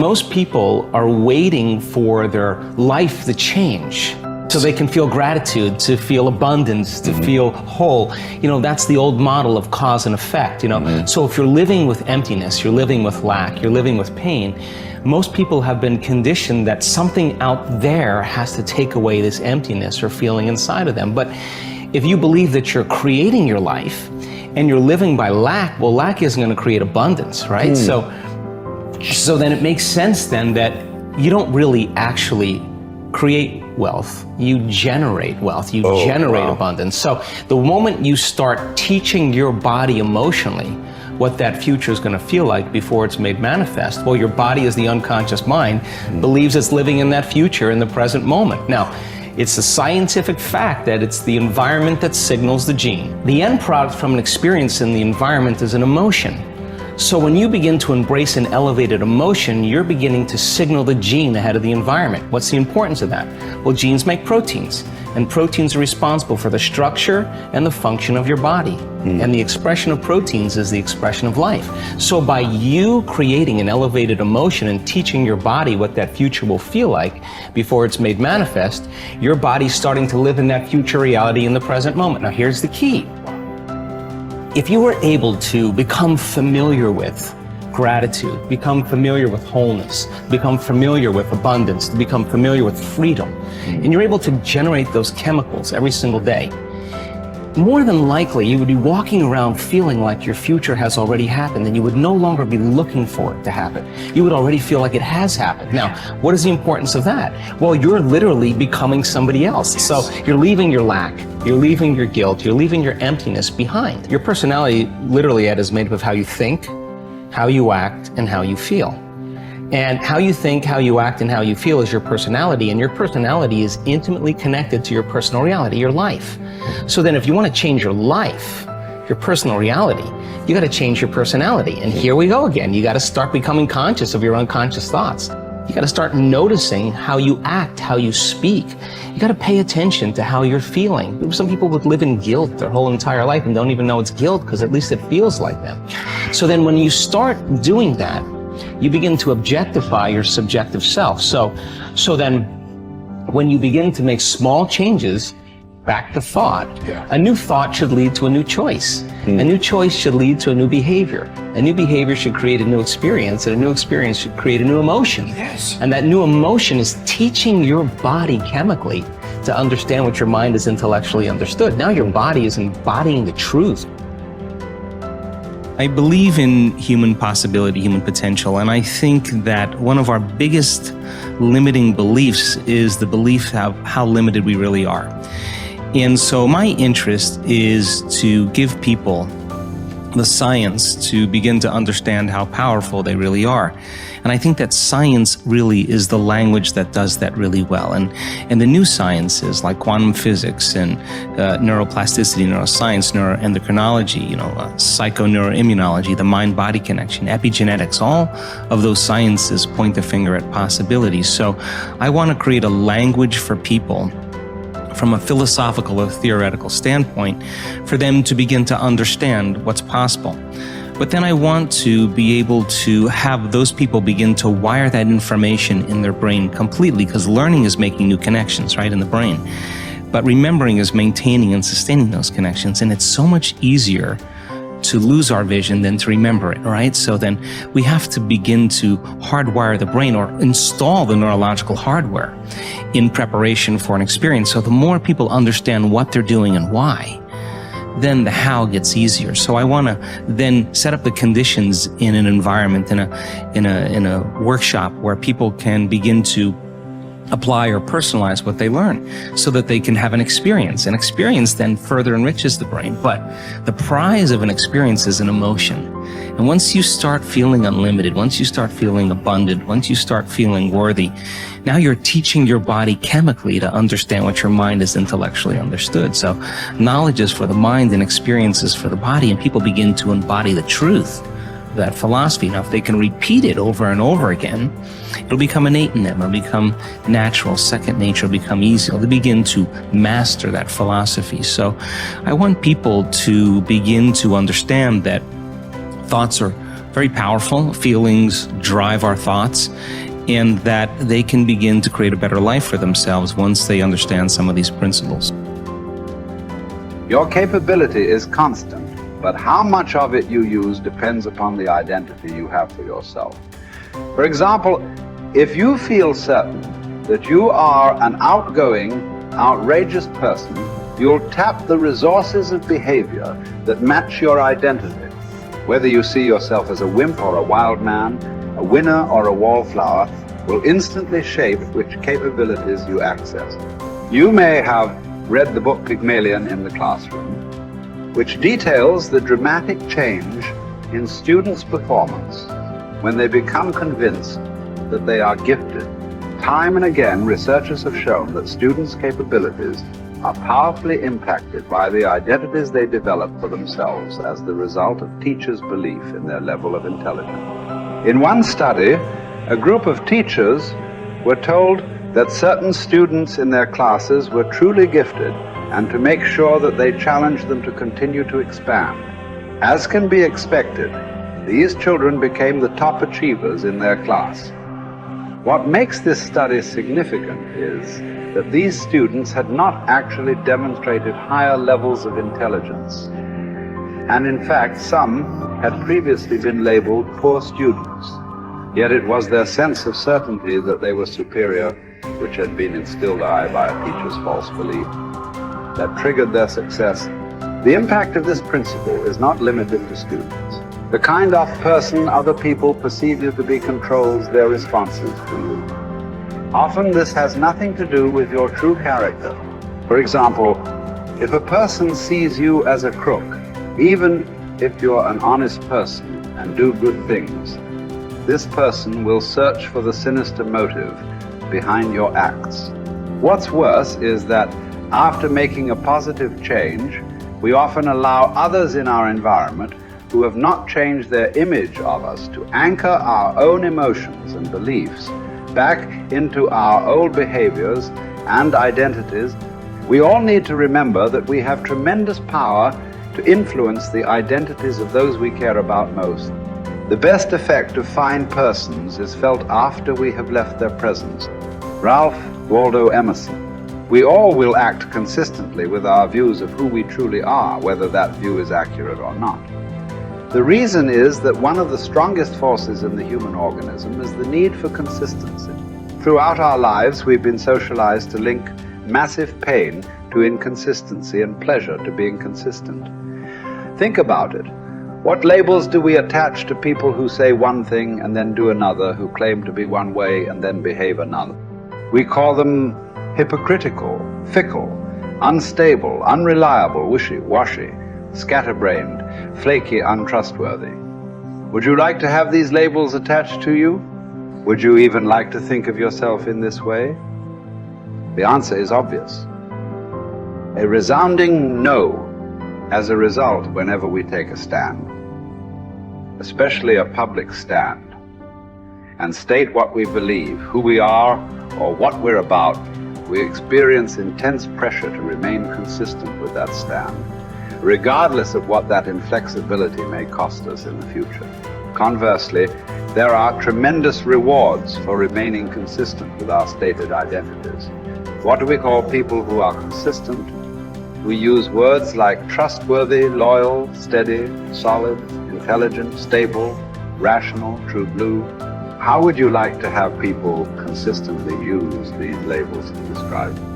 Most people are waiting for their life to change so they can feel gratitude, to feel abundance, to feel whole. You know, that's the old model of cause and effect, you know. So if you're living with emptiness, you're living with lack, you're living with pain, most people have been conditioned that something out there has to take away this emptiness or feeling inside of them. But if you believe that you're creating your life and you're living by lack, well, lack isn't going to create abundance, right? So then it makes sense then that you don't really actually create wealth, you generate wealth, you generate abundance. So the moment you start teaching your body emotionally what that future is going to feel like before it's made manifest, well, your body, as the unconscious mind, believes it's living in that future in the present moment. Now, it's a scientific fact that it's the environment that signals the gene. The end product from an experience in the environment is an emotion. So when you begin to embrace an elevated emotion, you're beginning to signal the gene ahead of the environment. What's the importance of that? Well, genes make proteins, and proteins are responsible for the structure and the function of your body. And the expression of proteins is the expression of life. So by you creating an elevated emotion and teaching your body what that future will feel like before it's made manifest, your body's starting to live in that future reality in the present moment. Now here's the key. If you were able to become familiar with gratitude, become familiar with wholeness, become familiar with abundance, become familiar with freedom, and you're able to generate those chemicals every single day, more than likely you would be walking around feeling like your future has already happened, and you would no longer be looking for it to happen. You would already feel like it has happened. Now, what is the importance of that? Well, you're literally becoming somebody else. So you're leaving your lack, you're leaving your guilt, you're leaving your emptiness behind. Your personality, literally, Ed, is made up of how you think, how you act, and how you feel. And how you think, how you act, and how you feel is your personality, and your personality is intimately connected to your personal reality, your life. So then if you want to change your life, your personal reality, you got to change your personality. And here we go again. You got to start becoming conscious of your unconscious thoughts. You got to start noticing how you act, how you speak. You got to pay attention to how you're feeling. Some people would live in guilt their whole entire life and don't even know it's guilt because at least it feels like them. So then when you start doing that, you begin to objectify your subjective self. So then when you begin to make small changes, back to thought, a new thought should lead to a new choice. A new choice should lead to a new behavior. A new behavior should create a new experience, and a new experience should create a new emotion. And that new emotion is teaching your body chemically to understand what your mind has intellectually understood. Now your body is embodying the truth. I believe in human possibility, human potential, and I think that one of our biggest limiting beliefs is the belief of how limited we really are. And so my interest is to give people the science to begin to understand how powerful they really are. And I think that science really is the language that does that really well. And the new sciences like quantum physics and neuroplasticity, neuroscience, neuroendocrinology, psychoneuroimmunology, the mind-body connection, epigenetics, all of those sciences point the finger at possibilities. So I want to create a language for people from a philosophical or theoretical standpoint for them to begin to understand what's possible. But then I want to be able to have those people begin to wire that information in their brain completely, because learning is making new connections, right, in the brain. But remembering is maintaining and sustaining those connections. And it's so much easier to lose our vision than to remember it, right? So then we have to begin to hardwire the brain or install the neurological hardware in preparation for an experience. So the more people understand what they're doing and why, then the how gets easier. So I want to then set up the conditions in an environment, in a workshop where people can begin to apply or personalize what they learn so that they can have an experience. An experience then further enriches the brain. But the prize of an experience is an emotion. And once you start feeling unlimited, once you start feeling abundant, once you start feeling worthy, now you're teaching your body chemically to understand what your mind has intellectually understood. So knowledge is for the mind and experiences for the body, and people begin to embody the truth, that philosophy. Now, if they can repeat it over and over again, it'll become innate in them. It'll become natural. Second nature will become easy. They'll begin to master that philosophy. So I want people to begin to understand that thoughts are very powerful. Feelings drive our thoughts, and that they can begin to create a better life for themselves once they understand some of these principles. Your capability is constant, but how much of it you use depends upon the identity you have for yourself. For example, if you feel certain that you are an outgoing, outrageous person, you'll tap the resources of behavior that match your identity. Whether you see yourself as a wimp or a wild man, a winner or a wallflower, will instantly shape which capabilities you access. You may have read the book Pygmalion in the classroom, which details the dramatic change in students' performance when they become convinced that they are gifted. Time and again, researchers have shown that students' capabilities are powerfully impacted by the identities they develop for themselves as the result of teachers' belief in their level of intelligence. In one study, a group of teachers were told that certain students in their classes were truly gifted and to make sure that they challenged them to continue to expand. As can be expected, these children became the top achievers in their class. What makes this study significant is that these students had not actually demonstrated higher levels of intelligence. And in fact, some had previously been labeled poor students. Yet it was their sense of certainty that they were superior, which had been instilled by a teacher's false belief, that triggered their success. The impact of this principle is not limited to students. The kind of person other people perceive you to be controls their responses to you. Often this has nothing to do with your true character. For example, if a person sees you as a crook, even if you're an honest person and do good things, this person will search for the sinister motive behind your acts. What's worse is that after making a positive change, we often allow others in our environment who have not changed their image of us to anchor our own emotions and beliefs back into our old behaviors and identities. We all need to remember that we have tremendous power to influence the identities of those we care about most. The best effect of fine persons is felt after we have left their presence. Ralph Waldo Emerson. We all will act consistently with our views of who we truly are, whether that view is accurate or not. The reason is that one of the strongest forces in the human organism is the need for consistency. Throughout our lives, we've been socialized to link massive pain to inconsistency and pleasure to being consistent. Think about it. What labels do we attach to people who say one thing and then do another, who claim to be one way and then behave another? We call them hypocritical, fickle, unstable, unreliable, wishy-washy, scatterbrained, flaky, untrustworthy. Would you like to have these labels attached to you? Would you even like to think of yourself in this way? The answer is obvious. A resounding no as a result whenever we take a stand, especially a public stand, and state what we believe, who we are, or what we're about. We experience intense pressure to remain consistent with that stand, regardless of what that inflexibility may cost us in the future. Conversely, there are tremendous rewards for remaining consistent with our stated identities. What do we call people who are consistent? We use words like trustworthy, loyal, steady, solid, intelligent, stable, rational, true blue. How would you like to have people consistently use these labels to describe you?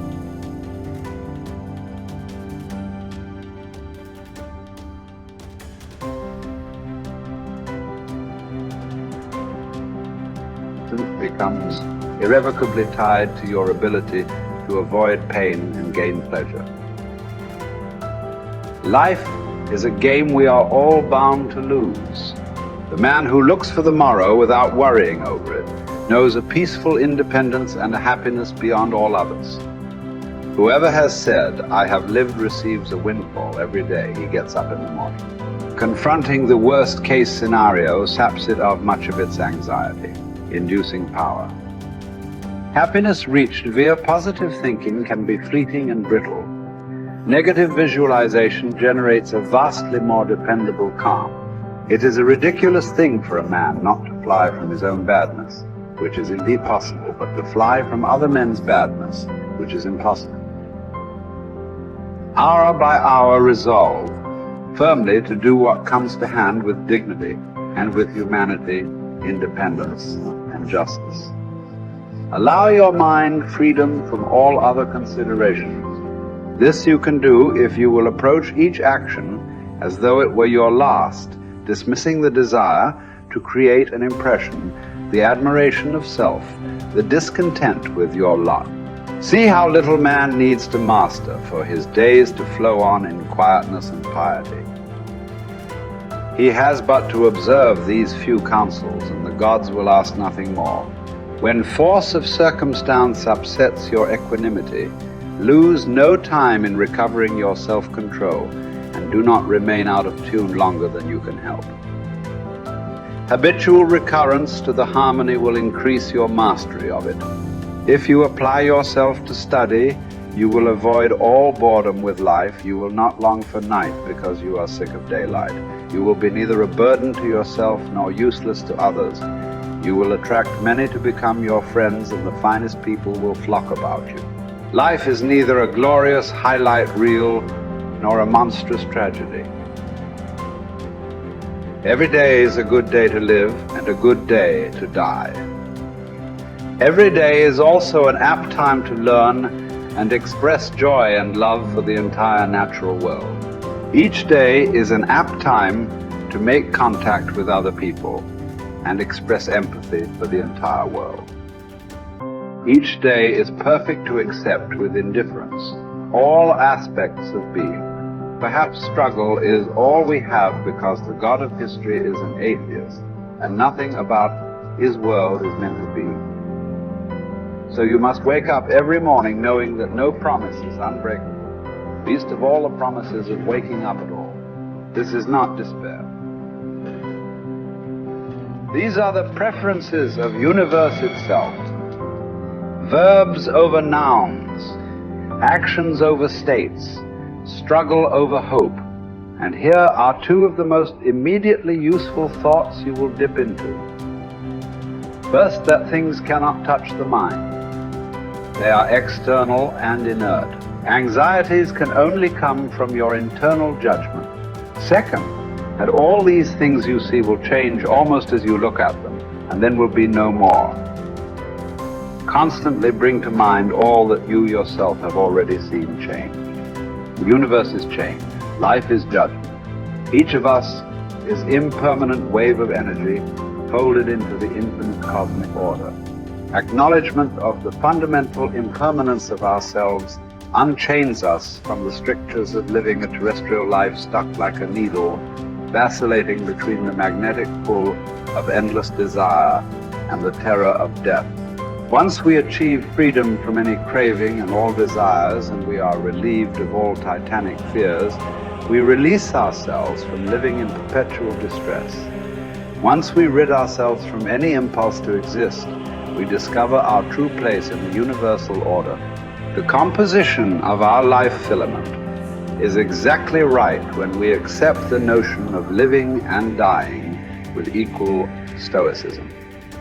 Becomes irrevocably tied to your ability to avoid pain and gain pleasure. Life is a game we are all bound to lose. The man who looks for the morrow without worrying over it knows a peaceful independence and a happiness beyond all others. Whoever has said, "I have lived," receives a windfall every day he gets up in the morning. Confronting the worst case scenario saps it of much of its anxiety, inducing power. Happiness reached via positive thinking can be fleeting and brittle. Negative visualization generates a vastly more dependable calm. It is a ridiculous thing for a man not to fly from his own badness, which is indeed possible, but to fly from other men's badness, which is impossible. Hour by hour resolve firmly to do what comes to hand with dignity and with humanity, independence, and justice. Allow your mind freedom from all other considerations. This you can do if you will approach each action as though it were your last, dismissing the desire to create an impression, the admiration of self, the discontent with your lot. See how little man needs to master for his days to flow on in quietness and piety. He has but to observe these few counsels, and the gods will ask nothing more. When force of circumstance upsets your equanimity, lose no time in recovering your self-control, and do not remain out of tune longer than you can help. Habitual recurrence to the harmony will increase your mastery of it. If you apply yourself to study, you will avoid all boredom with life. You will not long for night because you are sick of daylight. You will be neither a burden to yourself nor useless to others. You will attract many to become your friends, and the finest people will flock about you. Life is neither a glorious highlight reel nor a monstrous tragedy. Every day is a good day to live and a good day to die. Every day is also an apt time to learn and express joy and love for the entire natural world. Each day is an apt time to make contact with other people and express empathy for the entire world. Each day is perfect to accept with indifference all aspects of being. Perhaps struggle is all we have because the God of history is an atheist and nothing about his world is meant to be. So you must wake up every morning knowing that no promise is unbreakable, least of all the promises of waking up at all. This is not despair. These are the preferences of universe itself. Verbs over nouns, actions over states, struggle over hope. And here are two of the most immediately useful thoughts you will dip into. First, that things cannot touch the mind. They are external and inert. Anxieties can only come from your internal judgment. Second, that all these things you see will change almost as you look at them, and then will be no more. Constantly bring to mind all that you yourself have already seen change. The universe is changed. Life is judgment. Each of us is impermanent wave of energy folded into the infinite cosmic order. Acknowledgement of the fundamental impermanence of ourselves unchains us from the strictures of living a terrestrial life stuck like a needle, vacillating between the magnetic pull of endless desire and the terror of death. Once we achieve freedom from any craving and all desires, and we are relieved of all titanic fears, we release ourselves from living in perpetual distress. Once we rid ourselves from any impulse to exist, we discover our true place in the universal order. The composition of our life filament is exactly right when we accept the notion of living and dying with equal stoicism.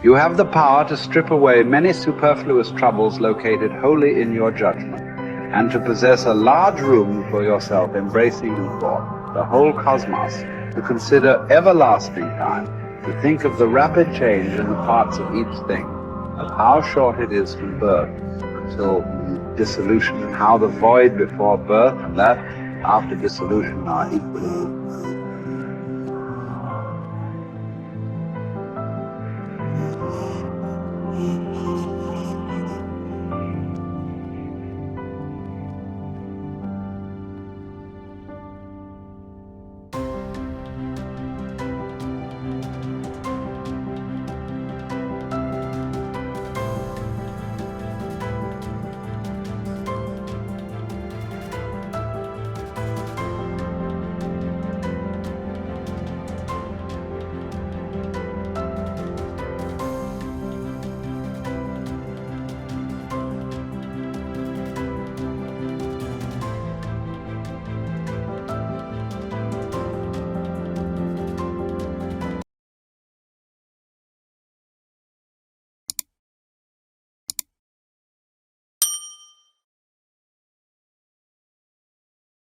You have the power to strip away many superfluous troubles located wholly in your judgment, and to possess a large room for yourself embracing in thought the whole cosmos, to consider everlasting time, to think of the rapid change in the parts of each thing, of how short it is from birth until dissolution, and how the void before birth and that after dissolution are equally